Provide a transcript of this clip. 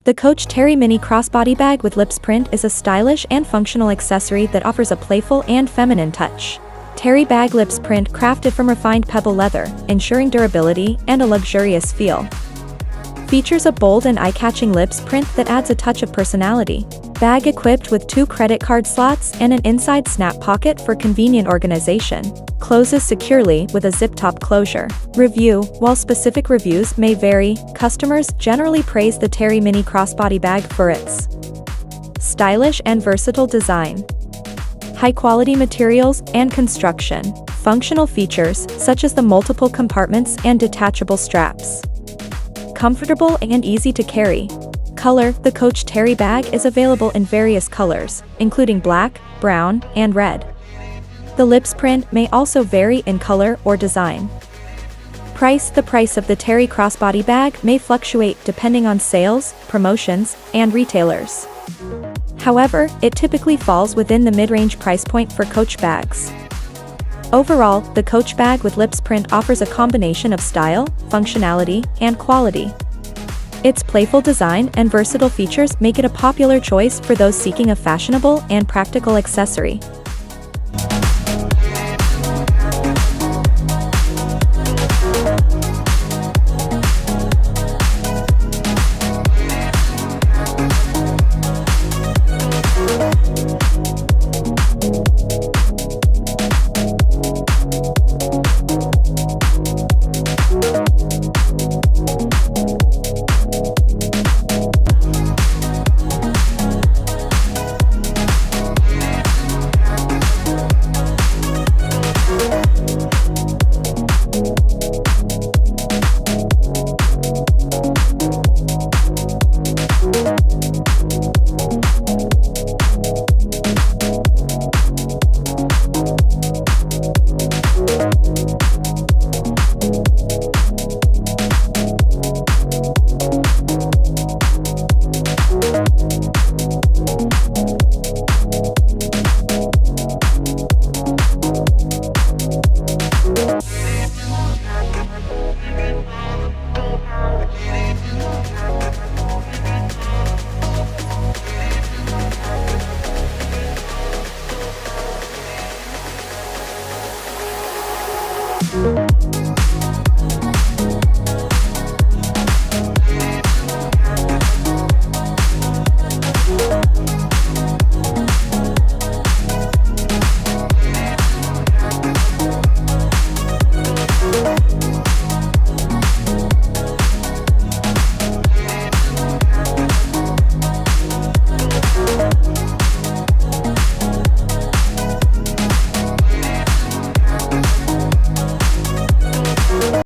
The Coach Teri Mini Crossbody Bag with Lips print is a stylish and functional accessory that offers a playful and feminine touch. Teri Bag Lips print crafted from refined pebble leather, ensuring durability and a luxurious feel. Features a bold and eye-catching lips print that adds a touch of personality. Bag equipped with 2 credit card slots and an inside snap pocket for convenient organization. Closes securely with a zip-top closure. Review: while specific reviews may vary, customers generally praise the Teri Mini Crossbody Bag for its stylish and versatile design, high-quality materials and construction, functional features such as the multiple compartments and detachable straps, comfortable and easy to carry. Color: the Coach Teri Bag is available in various colors, including black, brown, and red. The lips print may also vary in color or design. Price: the price of the Teri Crossbody Bag may fluctuate depending on sales, promotions, and retailers. However, it typically falls within the mid-range price point for Coach bags. Overall, the Coach Bag with Lips print offers a combination of style, functionality, and quality. Its playful design and versatile features make it a popular choice for those seeking a fashionable and practical accessory.